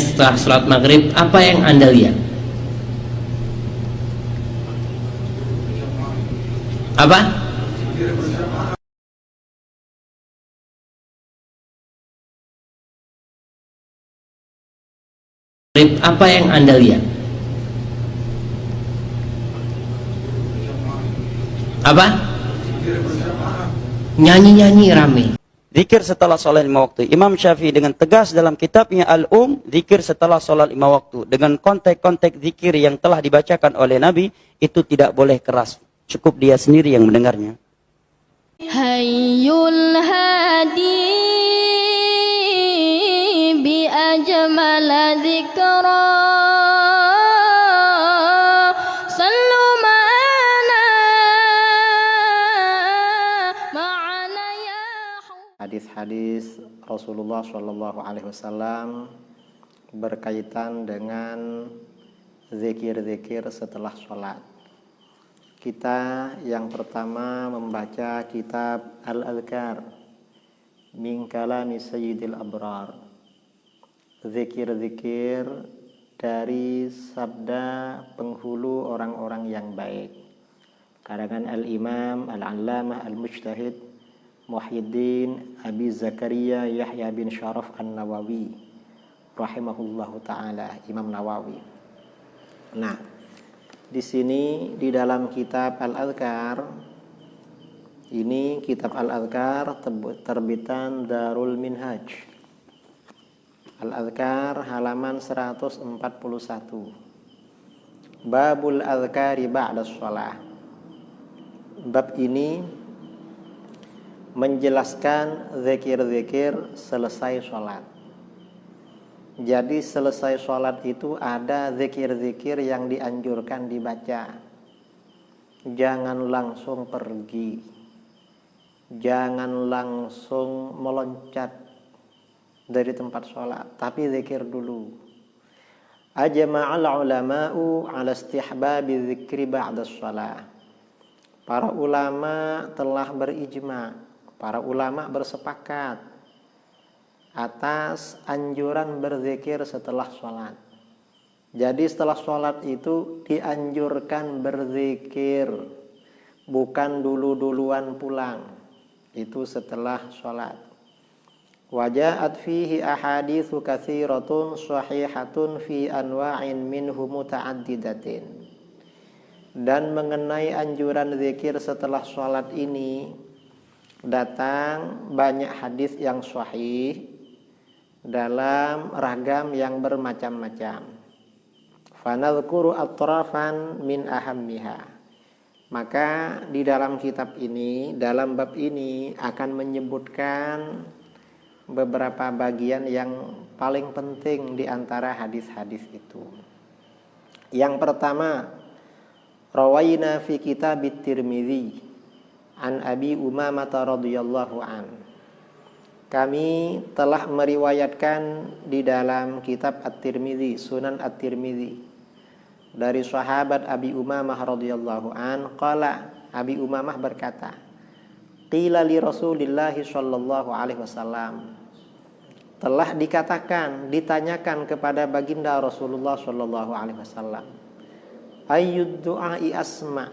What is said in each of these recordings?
setelah sholat maghrib, apa yang Anda lihat? Apa? Apa yang Anda lihat? Apa? Nyanyi-nyanyi rame. Zikir setelah sholat 5 waktu. Imam Syafi'i dengan tegas dalam kitabnya zikir setelah sholat 5 waktu. Dengan konteks-konteks zikir yang telah dibacakan oleh Nabi, itu tidak boleh keras. Cukup dia sendiri yang mendengarnya. Hayyul hadi bi ajmala dzikra sallu ma'ana ya. Hadis-hadis Rasulullah Shallallahu Alaihi Wasallam berkaitan dengan zikir-zikir setelah sholat. Kita yang pertama membaca kitab Al-Adhkar min kalami Sayyidil Abrar, zikir-zikir dari sabda penghulu orang-orang yang baik, karangan Al-Imam Al-Allamah Al-Mujtahid Muhyiddin Abi Zakaria Yahya bin Syaraf An-Nawawi rahimahullahu ta'ala, Imam Nawawi. Nah, di sini di dalam kitab Al-Adhkar, ini kitab Al-Adhkar terbitan Darul Minhaj. Al-Adhkar halaman 141. Babul Adhkari ba'da shalah. Bab ini menjelaskan zikir-zikir selesai sholat. Jadi selesai sholat itu ada zikir-zikir yang dianjurkan dibaca. Jangan langsung pergi, jangan langsung meloncat dari tempat sholat, tapi zikir dulu. Ajma'al ulama'u ala istihbabi zikri ba'da sholat. Para ulama telah berijma, para ulama bersepakat atas anjuran berzikir setelah sholat. Jadi setelah sholat itu dianjurkan berzikir, bukan dulu-duluan pulang. Itu setelah sholat. Waja'at fihi ahaditsu katsiratun shahihatun fi anwa'in minhu muta'addidatin. Dan mengenai anjuran zikir setelah sholat ini datang banyak hadis yang sahih dalam ragam yang bermacam-macam. Fanadhkuru atrafan min ahammiha. Maka di dalam kitab ini, dalam bab ini akan menyebutkan beberapa bagian yang paling penting di antara hadis-hadis itu. Yang pertama, rawaina fi kitab Tirmidzi an Abi Umamah radhiyallahu an. Kami telah meriwayatkan di dalam kitab At-Tirmidzi, Sunan At-Tirmidzi, dari sahabat Abi Umamah radhiyallahu an, qala, Abi Umamah berkata, qila li Rasulillah sallallahu alaihi wasallam, telah dikatakan, ditanyakan kepada baginda Rasulullah sallallahu alaihi wasallam, ayyud du'ai asma,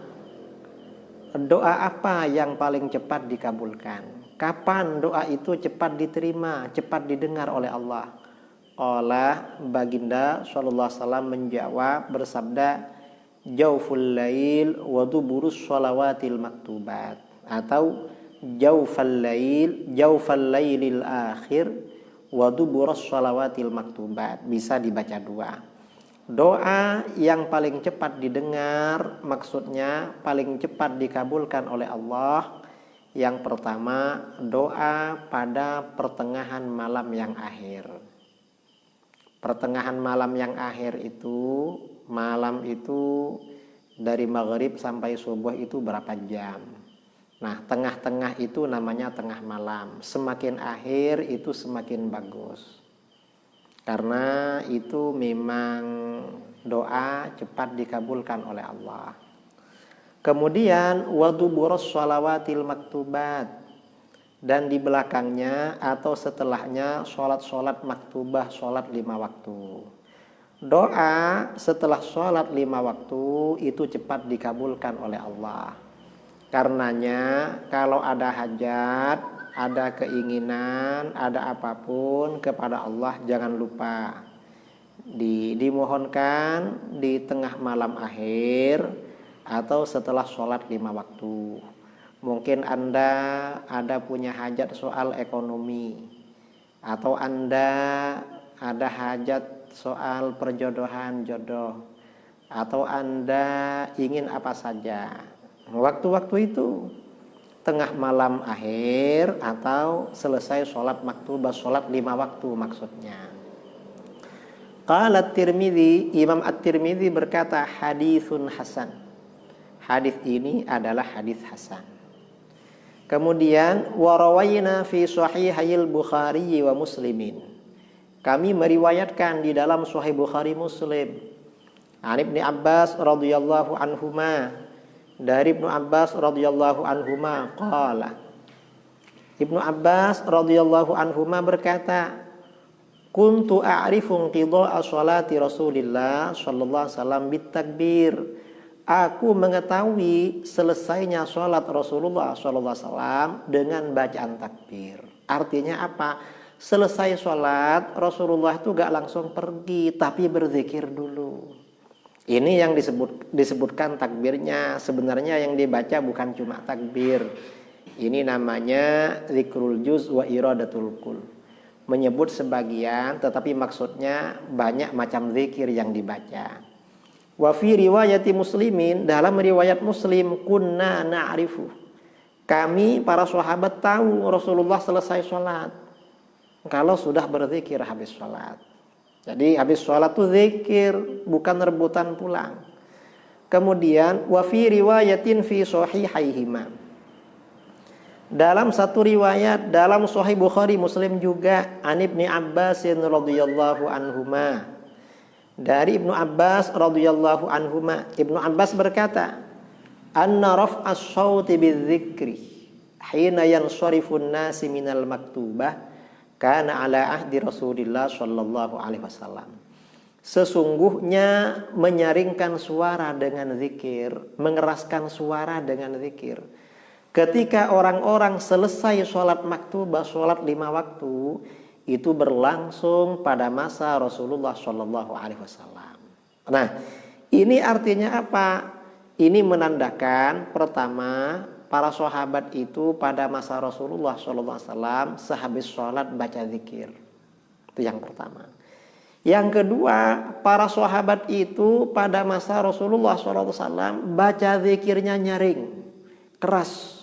doa apa yang paling cepat dikabulkan? Kapan doa itu cepat diterima, cepat didengar oleh Allah? Qala, baginda sallallahu alaihi wasallam menjawab bersabda, jauful lail wa duburus shalawatil maktubat, atau jaufal lailil akhir wa duburus shalawatil maktubat. Bisa dibaca dua. Doa yang paling cepat didengar, maksudnya paling cepat dikabulkan oleh Allah. Yang pertama, doa pada pertengahan malam yang akhir. Pertengahan malam yang akhir itu, malam itu dari maghrib sampai subuh itu berapa jam. Nah, tengah-tengah itu namanya tengah malam. Semakin akhir itu semakin bagus, karena itu memang doa cepat dikabulkan oleh Allah. Kemudian waduburos shalawatil maktubat, dan di belakangnya atau setelahnya sholat-sholat maktubah, sholat 5 waktu. Doa setelah sholat 5 waktu itu cepat dikabulkan oleh Allah. Karenanya kalau ada hajat, ada keinginan, ada apapun kepada Allah jangan lupa dimohonkan di tengah malam akhir atau setelah sholat 5 waktu. Mungkin Anda ada punya hajat soal ekonomi, atau Anda ada hajat soal perjodohan, jodoh, atau Anda ingin apa saja. Waktu-waktu itu tengah malam akhir atau selesai sholat maktubah, sholat 5 waktu maksudnya. Qala At-Tirmidzi, Imam At-Tirmidzi berkata haditsun hasan. Hadis ini adalah hadis hasan. Kemudian warawayna fi sahihayil Bukhari wa Muslimin. Kami meriwayatkan di dalam Sahih Bukhari Muslim. An Ibnu Abbas radhiyallahu anhuma, dari Ibnu Abbas radhiyallahu anhuma qala. Ibnu Abbas radhiyallahu anhuma berkata, kuntu a'rifu qidha'a sholati Rasulillah sallallahu alaihi wasallam bitakbir. Aku mengetahui selesainya sholat Rasulullah sallallahu alaihi wasallam dengan bacaan takbir. Artinya apa? Selesai sholat Rasulullah itu gak langsung pergi, tapi berzikir dulu. Ini yang disebutkan takbirnya. Sebenarnya yang dibaca bukan cuma takbir. Ini namanya zikrul juz wa iradatul kul. Menyebut sebagian tetapi maksudnya banyak macam zikir yang dibaca. Wa fi riwayati Muslimin, dalam riwayat Muslim, kunna na'rifu. Kami para sahabat tahu Rasulullah selesai sholat kalau sudah berzikir habis sholat. Jadi habis sholat itu zikir, bukan rebutan pulang. Kemudian wa fi riwayatin fi sahihaihima. Dalam satu riwayat dalam Sahih Bukhari Muslim juga, an Ibnu Abbas radhiyallahu anhuma. Dari Ibnu Abbas radhiyallahu anhuma, Ibnu Abbas berkata, anna raf'as shauti bidzikri hina yansharifu an-nasi minal maktubah kana ala ahdi Rasulillah sallallahu alaihi wasallam. Sesungguhnya menyaringkan suara dengan zikir, mengeraskan suara dengan zikir, ketika orang-orang selesai sholat maktubah, sholat 5 waktu, itu berlangsung pada masa Rasulullah Shallallahu Alaihi Wasallam. Nah, ini artinya apa? Ini menandakan pertama, para sahabat itu pada masa Rasulullah Shallallahu Alaihi Wasallam sehabis sholat baca zikir. Itu yang pertama. Yang kedua, para sahabat itu pada masa Rasulullah Shallallahu Alaihi Wasallam baca zikirnya nyaring, keras.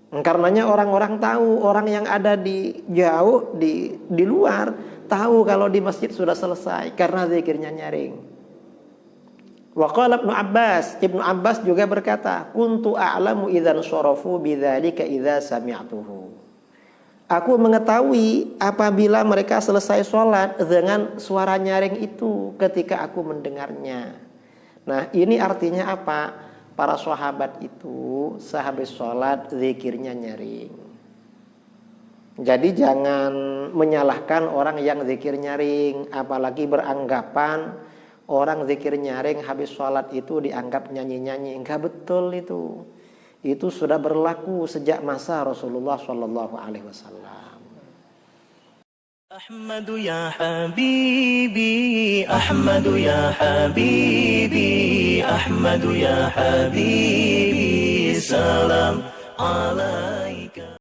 Karenanya orang-orang tahu, orang yang ada di jauh di luar tahu kalau di masjid sudah selesai karena zikirnya nyaring. Wa qala Ibnu Abbas juga berkata, kuntu a'lamu idzan syarafu bidzalika idza sami'tuhu. Aku mengetahui apabila mereka selesai sholat dengan suara nyaring itu ketika aku mendengarnya. Nah, ini artinya apa? Para sahabat itu sehabis sholat zikirnya nyaring. Jadi jangan menyalahkan orang yang zikir nyaring, apalagi beranggapan orang zikir nyaring habis sholat itu dianggap nyanyi-nyanyi. Enggak betul itu. Itu sudah berlaku sejak masa Rasulullah Shallallahu Alaihi Wasallam. أحمد يا حبيبي أحمد يا حبيبي أحمد يا حبيبي سلام على